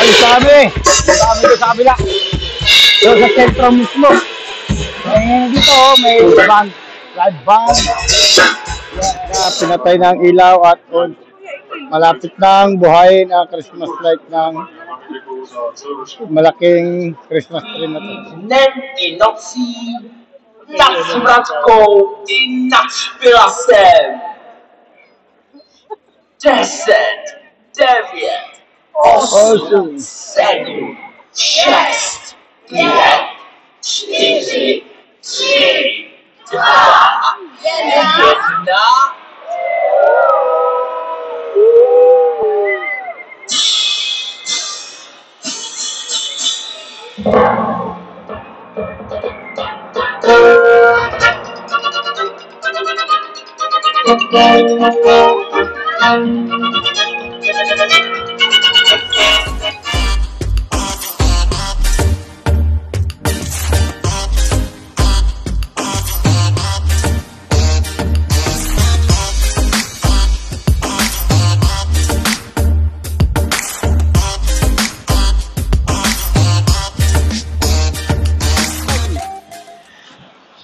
Alis kami. Punta kami doon sa kabila. Doon sa sentro mismo. Dito may van. Live van. Pinatay ng ilaw at malapit nang buhayin ang Christmas light ng malaking Christmas tree na ito. Nem inoksi taksratko inakspirasem. Deset, deviet, osum, sedu, chest, diet, sticky,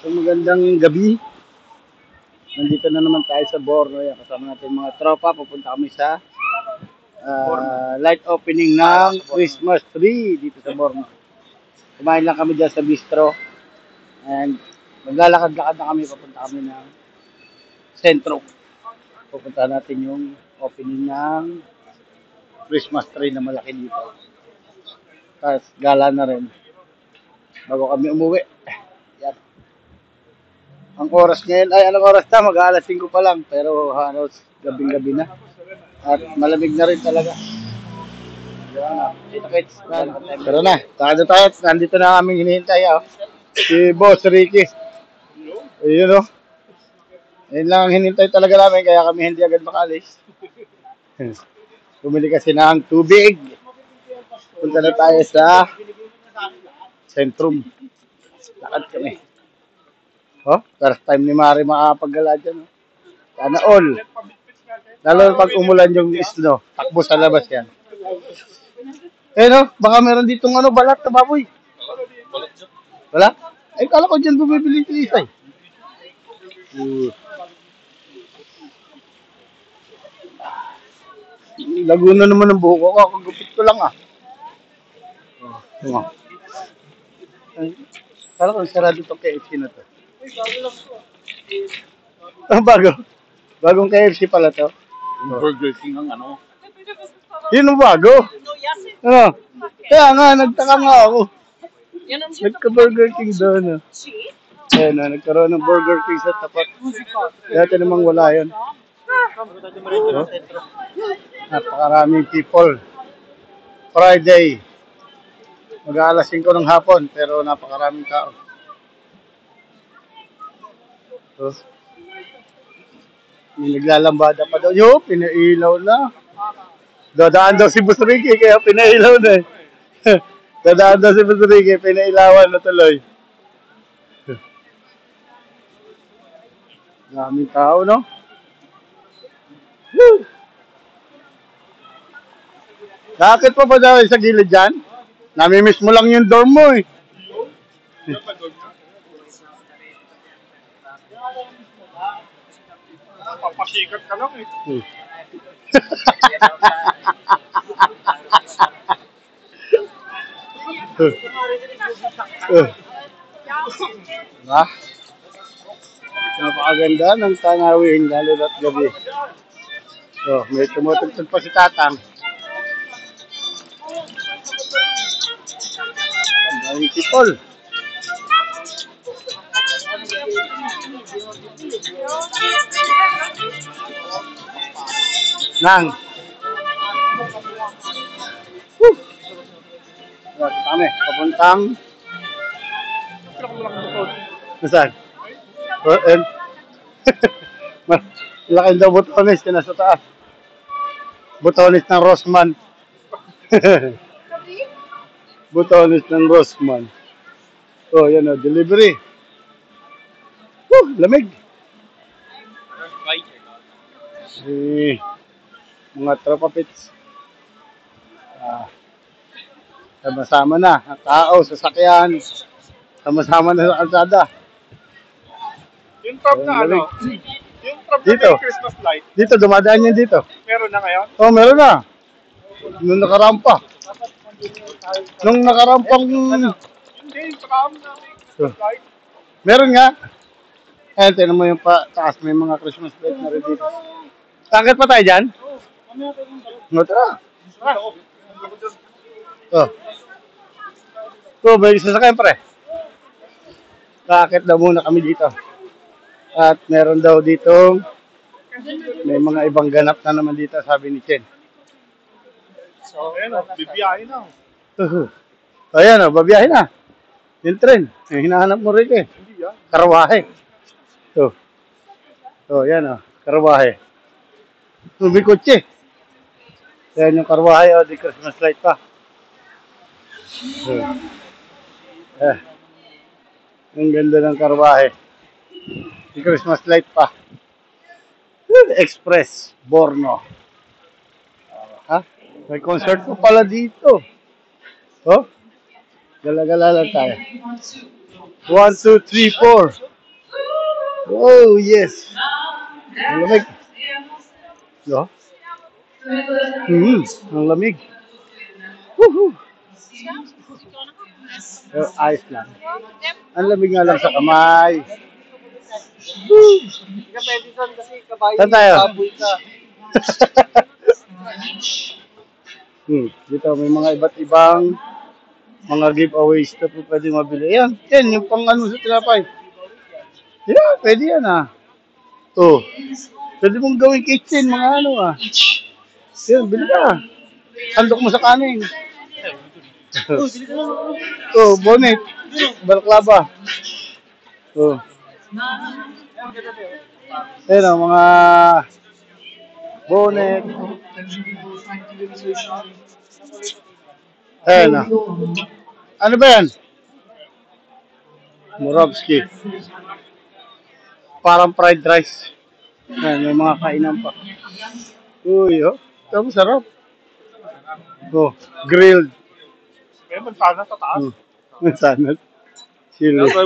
Magandang gabi. Nandito na naman tayo sa Borno. Kasama natin mga tropa. Pupunta kami sa light opening ng Christmas tree dito sa Borno. Kumain lang kami dyan sa bistro. And maglalakad-lakad na kami. Pupunta kami ng sentro. Pupunta natin yung opening ng Christmas tree na malaki dito. Tapos gala na rin bago kami umuwi. Yan. Ang oras ngayon ay anong oras na? Mag-aalas 5 pa lang pero halos gabing-gabi na. At malamig na rin talaga. Pero na, tayo. Nandito na kami hinihintay. Si Boss Ricky. Ayun o. Ayun lang ang hinihintay talaga namin kaya kami hindi agad makalis. Bumili kasi ng tubig. Punta na tayo sa sentrum. Lakad kami. First time ni Mari makakapaggala dyan. Sana all. Lalo pag umulan yung snow, takbo sa labas yan. Baka meron ditong balat na baboy. Wala? Ay, kala ko dyan bumibili ng isay. Laguna naman ang buhok ko. Kagupit ko lang Ay, kala ko sarado itong KFC na to. Bago. Bagong KFC pala to. Burger King ang Yun ang bago. Kaya nga, nagtaka nga ako. Nagka-Burger King doon. Ayan nagkaroon ng Burger King sa tapat. Dati namang wala yun. Napakaraming people. Friday. Mag-aalas 5 ng hapon, pero napakaraming tao. May naglalambada pa daw. Pinailaw na. Dadaan daw si Boss Ricky, kaya pinailaw na Dadaan daw si Boss Ricky, pinailawan na tuloy. Daming tao, no? Bakit pa ba daw sa gilid dyan? Namimiss mo lang yung dorm mo Papasikat ka lang Diba? Napakaganda ng tanawin, lalo na't gabi. May tumutugtog pa si Tatang. Ang daming people. Nang. Kami, papuntang. Nasaan? Laking daw butones, nasa taas. Butones ng Rossmann. Butones ng Rossmann. Yan delivery. Lamig. Mga tropa pits. Sama-sama na. Ang tao, sasakyan. Sama-sama na sa kalsada. Yung trap na ano? Yung trap na Dito. may Christmas light. Dito, dumadaan yan dito. Meron na ngayon? Oh, meron na. Nung nakarampa. Nung nakarampang... Hindi, yung tram na may Christmas light. Meron nga. Ayan, tinan mo yung taas. May mga Christmas light na rin dito. Takit pa tayo dyan? No, tara. Oh. Oh, may sasakyan pre. Takit daw muna kami dito. At meron daw dito may mga ibang ganap na naman dito, sabi ni Chen. So, ayun o, bibiyahin na. Ayan o, babiyahe na. Yung tren. Yung hinahanap mo rin eh. Hindi yan. Karawahe. Ito. Oh, yan o. Karawahe. May kotse. Yan yung karawahe o, di Christmas light pa. Ang ganda ng karawahe. Di Christmas light pa. Express Borno. Ha? May concert po pala dito. Oh? Gala-gala lang tayo. 1, 2, 3, 4. Oh, yes. Ang lamig. No? Ang lamig. Woohoo! Ayos lang. Ang lamig nga lang sa kamay. Saan tayo? Dito may mga iba't ibang mga giveaways na po pwede mabili. Yan, yung pang ano sa tinapay. Yeah, pwede yan ah. Oh, pwede mong gawing kitchen, mga ano ah. Yan, bili ka. Sandok mo sa kanin. Oh, bonnet. Balaklava. Oh. Ayan o, mga bonnet. Ayan o. Ano ba yan? Moravsky. Parang fried rice. Ayan, may mga kainan pa. Uy, oh. Ito, masarap. Oh, grilled. May mansanas sa taas. Mansanas. Sino? Porra,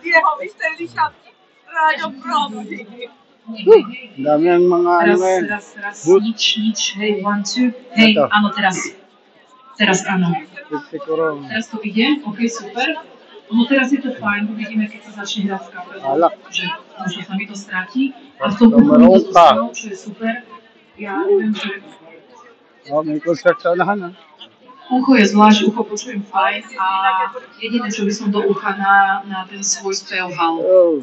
die habe ich ständig ab. Radio Promi. Ang dami ang mga ano ngayon. Boot. Nic, hej, 1, 2, hej, Ito. ano teraz. Teraz ano. Siguro. Teraz to idzie, okej, super. No teraz je to fajn, bo widzimy, jak to zacznie grać w kapelę, Alak. że czasami to straci. A z tą To kuchnią to marunka. zostało, czy super. Ja wiem, że Oh, may concert sa unahan ah. ucho je zvlášť, ucho počujem fajn a jediné, čo by som do ucha na ten svoj spev hal. Oh.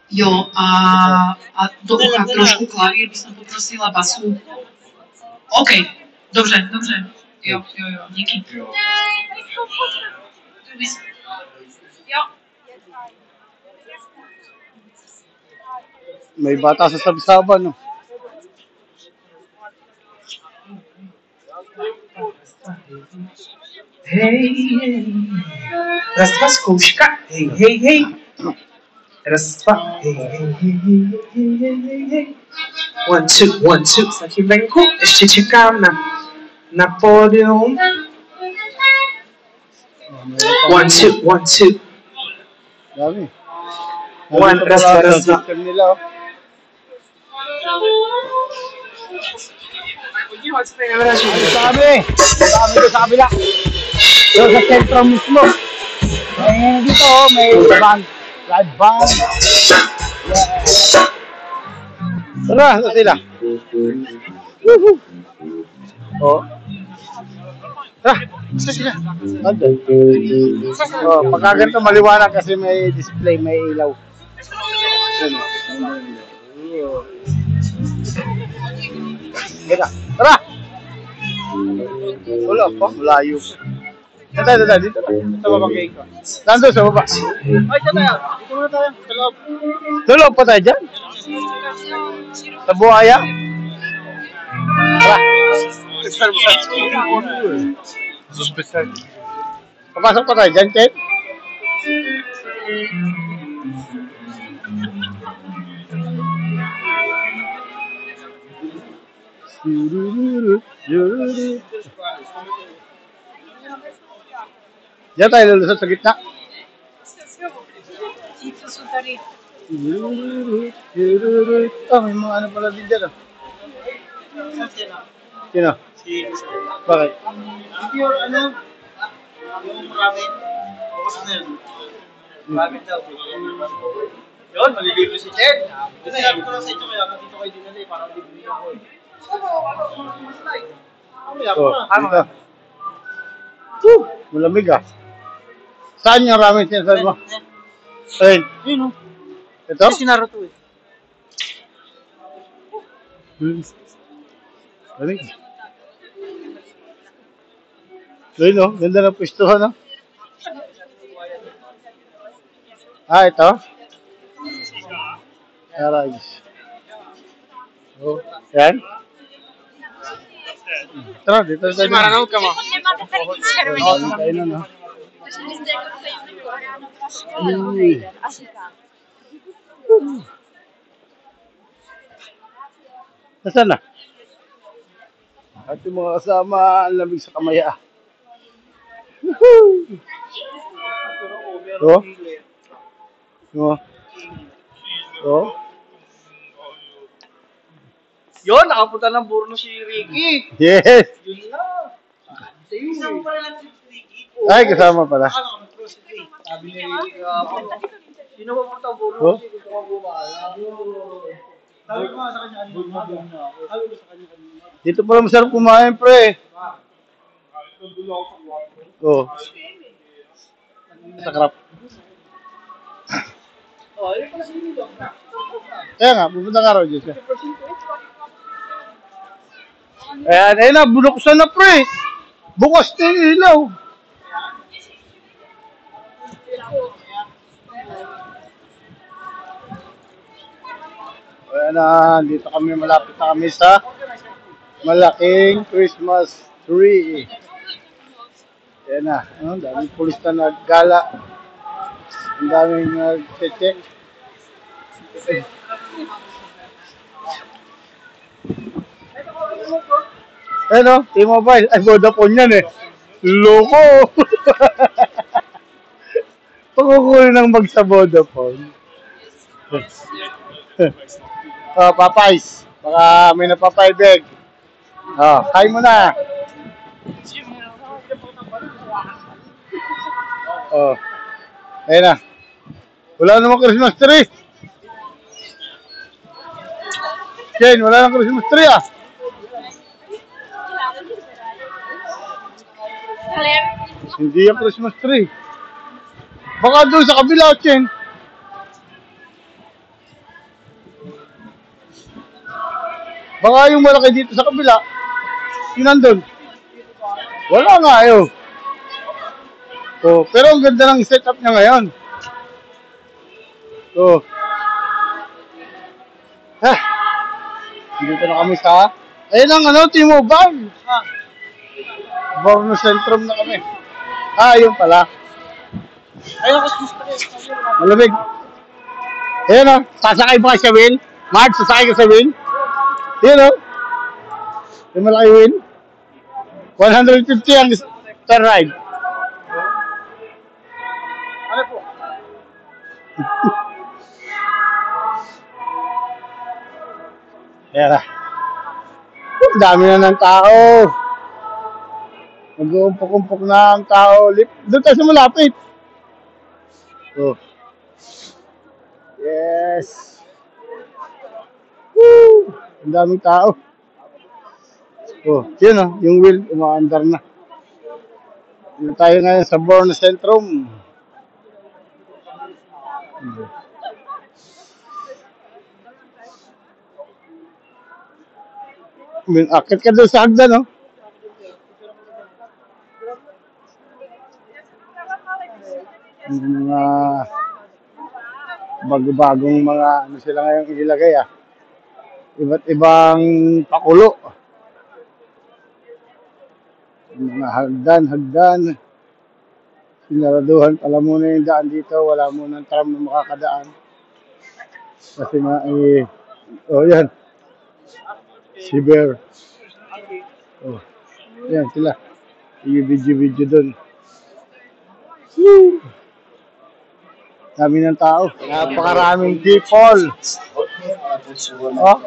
Jo, a do ucha trošku klavír by som poprosila basu. OK, dobře. Jo, díky. Jo. May bata sa sabi-saba, no? Hej, raz, dwa, zkouška, hej. Raz, dva, hej. 1, 2, zatím venku, ještě čekám na pódium. 1, 2. Dami. One, Nandito ras, pala ras, ang system nila, oh. Sabi sa kabila. Doon sa sentro mismo. Eh, dito, oh, may van. Live van. Yeah. Tara, sa sila. Woohoo! Oh. Tara, sa sila. Andun. Oh, pagka ganito maliwanag kasi may display, may ilaw. Ano? Tara! Tara! Wala pa, malayo. Dito. Dito ba bang ko? Nandun sa baba. Ay, dito tayo. Dito muna tayo. Sa loob. Sa loob pa tayo dyan? Sa buhaya? Tara. Papasok pa tayo dyan, Chen? Diyan tayo lulusot sa gitna. Dito sa tarik. Ah, may mga ano pala din dyan. Sino? Bakit? Hindi yung ano, yung ramen. Bukas na yun. Ramen daw. Yun, malilibre si Chen. Sinabi ko lang sa inyo, kaya dito kayo dinali, parang libre ako eh. Dito. Malamig ah. Saan yung ramen sinasabi mo? Ayun. Yun o. Ito? Sinaro to eh. Malamig. Ayun o, ganda ng pwestuhan no? Ah, ito? Aray. Oh, yan? Tara, dito tayo. Maranong ka mo. Oh, tayo na, no? Nasaan na? At yung mga kasama, ang lamig sa kamaya. Woohoo! Oh? Oh? Oh? Yun, nakapunta ng Burno si Ricky. Yes! Yun na. Isang pala lang si Ricky. Ay, kasama pala. Sabi ni Ricky, sino ba punta Burno? Oh? Kasi gusto ko bumala. Sabi ko nga sa kanya, sabi ko sa kanya kanina. Dito pala masarap kumain, pre. Oh. Sakrap. Oh, ayun pala si Ricky. Kaya nga, pupunta ka raw dyan siya. Ayan, ayun na, bunuksan na, pre. Bukas na yung ilaw. Ayan na, dito kami, malapit na kami sa malaking Christmas tree. Ayan na, ang daming pulis na naggala. Ang daming nag-check. Ano, T-Mobile. Ay, Vodafone yan eh. Loko! Pagkukunin ng bag sa Vodafone. Oh, Popeyes. Baka may napapay bag. Oh, kain mo na. Oh. Ayun na. Wala namang Christmas tree. Ken, wala namang Christmas tree ah. Hindi yung Christmas tree. Baka doon sa kabila, Chen. Baka yung malaki dito sa kabila. Yung nandun. Wala nga eh. Oh, pero ang ganda ng setup niya ngayon. Oh. Ah. Dito na kami sa... Ayun ang ano, T-Mobile. Borno Centrum na kami. Ah, yun pala. Ayun, Christmas tree. Malamig. Ayun o, sasakay ba kayo sa wheel? Mark, sasakay ka sa wheel? Ayun o. Yung malaki wheel. 150 ang per ride. Ano po? Ayan na. Dami na ng tao. Nag-uumpok-umpok na ang tao. Doon tayo sa malapit. Oh. Yes. Woo! Ang daming tao. Oh, yun oh, yung wheel umaandar na. Dito tayo ngayon sa Borno Centrum. Akit ka doon sa hagdan, no? Mga bago-bagong mga ano sila ngayon ilagay ah. Iba't ibang pakulo. Mga hagdan. Sinaraduhan pala muna yung daan dito. Wala muna ng tram na makakadaan. Kasi nga oh yan. Si Bear. Oh, yan sila. Yung video-video doon. Woo! Dami ng tao. Napakaraming people. Oh.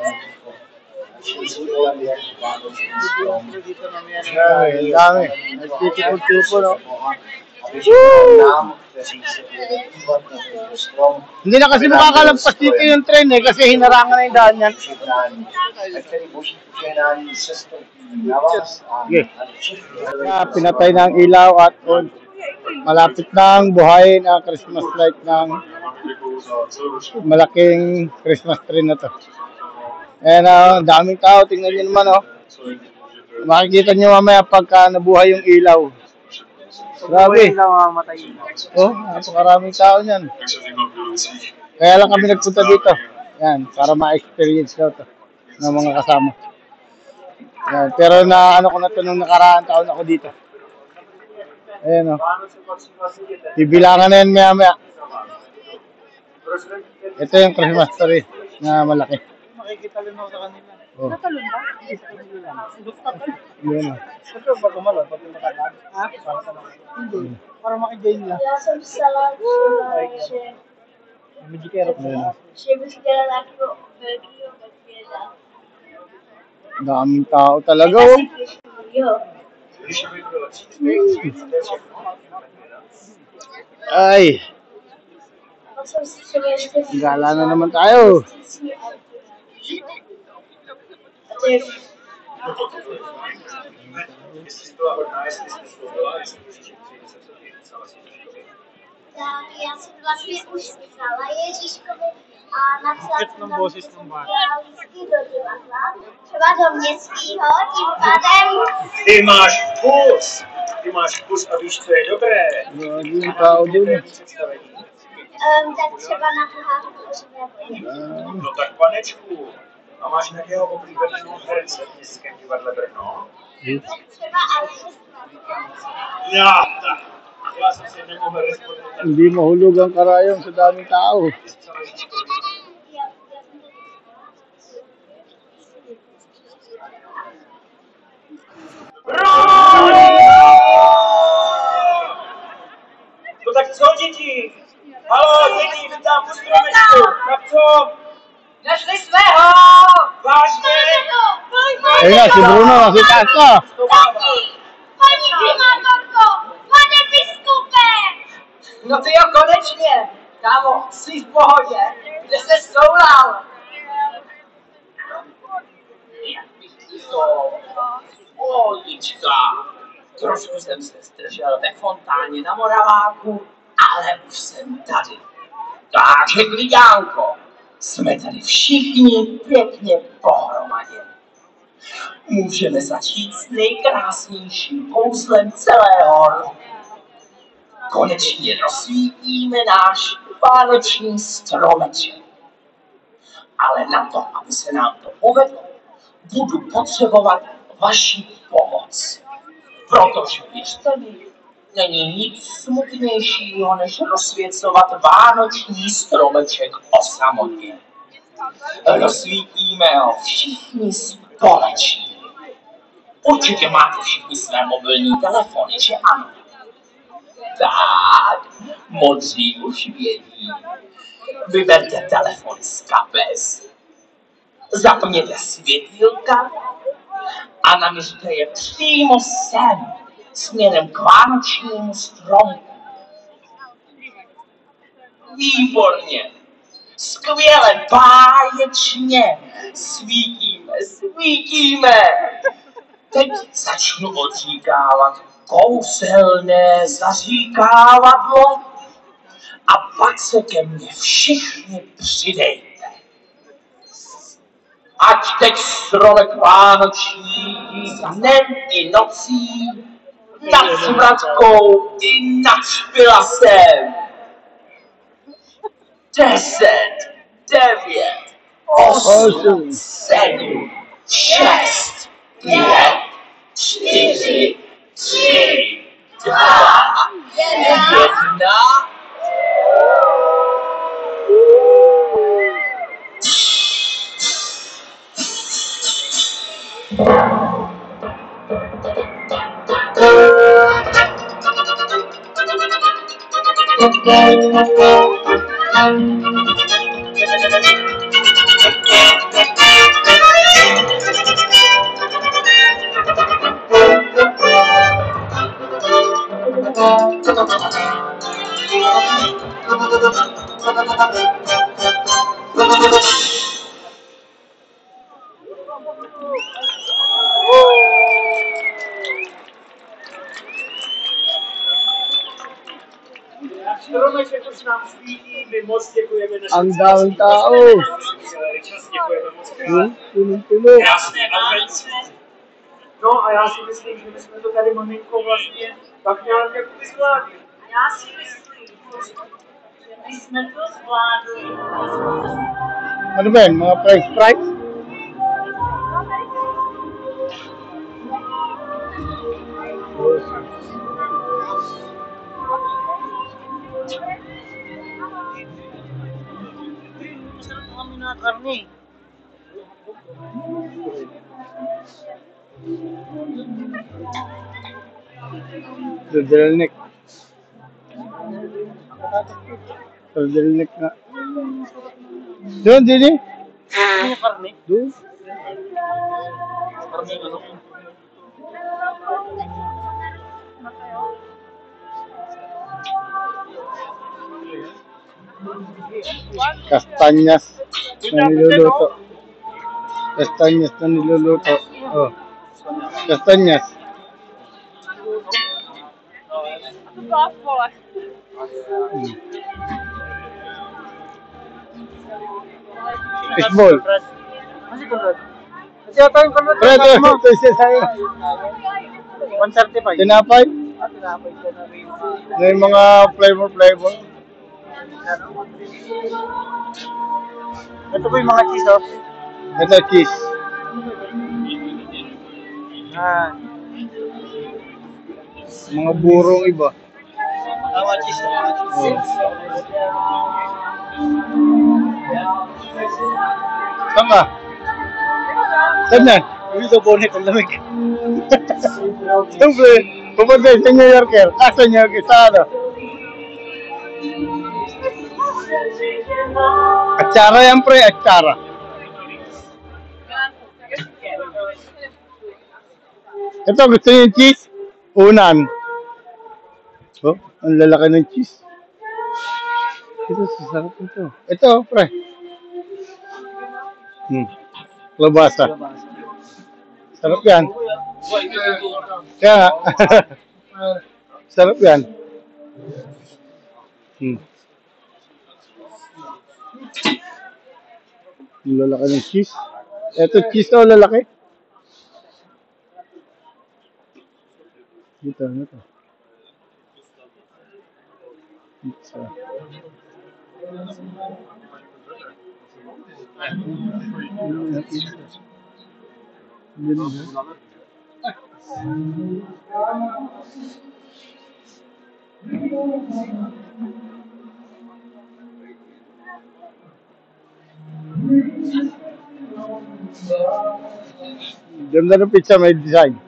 Ay, ang dami. Nagtitipon-tipon, no? Woo! Hindi na kasi makakalagpas dito yung train eh, kasi hinarangan na yung daan yan. Okay. Pinatay na ang ilaw at malapit na ang buhayin ang Christmas light ng malaking Christmas tree na to. Ayan, daming tao. Tingnan nyo naman, oh. Makikita nyo mamaya pagka nabuhay yung ilaw. Grabe. Oh, napakaraming tao niyan. Kaya lang kami nagpunta dito. Yan, para ma-experience ko to ng mga kasama. Yan, pero na ano ko na to nung nakaraang taon ako dito. Ayan, oh. Bibilangan na yan maya-maya. Ito yung Christmas tree na malaki. Makikita rin ako sa kanila. Oh. Natalon ba? Yan, oh. Ito ba kumalo? Pati matagad? Ha? Hindi. Para makigain lang. Я сам писала, что Medikero ko na. Daming tao talaga, oh. Ay, gala na naman tayo. Já jsem vlastně už psala Ježíškovi a napsala jsem tam vždycky do divadla, třeba do městského, tím pádem Ty máš kus a víš, co je dobré. Daming tao dun. tak třeba na pohádku o životě. No tak panečku, a máš nějakého oblíbeného herce v Městském divadle Brno? Tak třeba Alfred. Já, tak. Já jsem si nemohl respondovat. Hindi mahulog ang karayong sa daming tao. No tak co, děti? Haló, děti, vítám po stromečku. Tak co? Našli svého! Vážně? Ayun na, si Bruno, si Tato. Paní primátorko, pane biskupe! No ty jo, konečně! Kámo, jsi v pohodě? Kde se soulal? Pohodička. Trošku jsem se zdržel ve fontáně na Moraváku, ale už jsem tady. Takže klidánko, jsme tady všichni pěkně pohromadě. Můžeme začít s nejkrásnějším kouzlem celého roku. Konečně rozsvítíme náš vánoční stromeček. Ale na to, aby se nám to povedlo, budu potřebovat vaši pomoc. Protože věřte mi, není nic smutnějšího, než rozsvěcovat vánoční stromeček o samotě. Rozsvítíme ho všichni společně. Určitě máte všichni své mobilní telefony, že ano? Tak, modří už vědí. Vyberte telefon z kapes, zapněte světýlka a naměřte je přímo sem, směrem k vánočnímu stromku. Výborně, skvěle, báječně, svítíme. Teď začnu odříkávat kouzelné zaříkávadlo a pak se ke mně všichni přidejte. Ať teď stromek vánoční dnem i nocí nad smradkou i nad špilasem. 10, 9, 8, 7, 6, 5, 4, 3, 2, 1. Którą najświetniejszą nam chwili, my moc dziękujemy naszym Ang daming tao. Czas dziękujemy moc Tuloy-tuloy. Krásny advent. No a já si myslím, že bychom to tady maminko vlastně tak nějak jako zvládli. Já si myslím, že my jsme to zvládli. Ano ba yan? Mga price price? Masarap kami na karne. Turtleneck. Turtleneck nga. Doon, Dini? Ano karne? Doon. Karne ano? Kastanyas na niluluto. Kastanyas na niluluto. Oh. Kastanyas. Fishball. Masih kunod. Kasi ito yung kunod. Pre, ito siya sa'yo. 135. Tinapay. Tinapay ko na rin. Na yung mga flavor. Ito po yung mga cheese off. Ito, cheese. Mga burong iba. Mga cheese off. Oh. Saan ka? Saan na? Dito bonnet ang lamig. Siyempre, pupunta sa New Yorker. Sa New Yorker, sa ano? Atsara yan, pre. Atsara. Ito, gusto niyo yung cheese? Unan. Oh, ang lalaki ng cheese. Ito, sasarap ito. Ito, pre. Labasa. Sarap yan. Kaya, sarap yan. Ang lalaki ng cheese. Ito, cheese o lalaki? Dito, ito. Pizza. Ganda ng pizza, may design.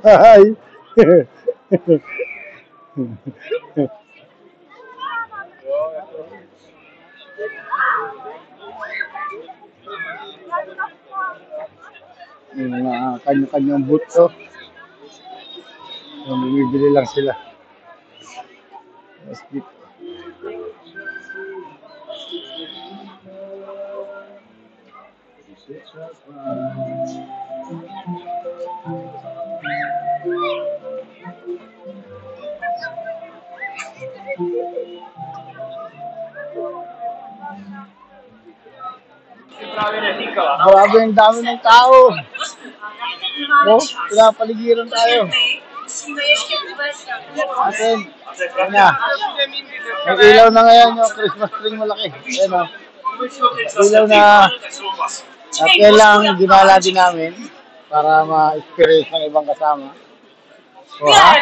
Hi. Yung mga kanya-kanyang booth to. Bumibili lang sila. Mas dito. Grabe ang dami ng tao. Oh, pinapaligiran tayo. Atin, yun na. May ilaw na ngayon yung Christmas tree malaki. Ayan o. Ilaw na at kailangan ginala din namin para ma-experience ng ibang kasama. So, ha?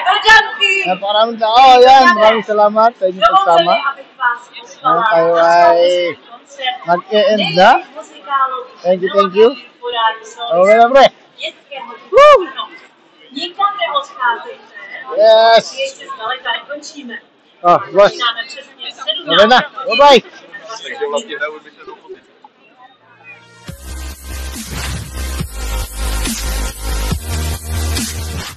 Napakaraming tao. Oh, yan. Maraming salamat sa inyong pagsama. Tayo ay mag-e-end na. Thank you, thank you. Okay na, pre. Woo! Nikam neodcházejte. Yes. Ještě zdaleka nekončíme. Oh, boss. Začínáme přesně v 17. Okay na. Bye-bye. Takže vlastně neumíte dochodit.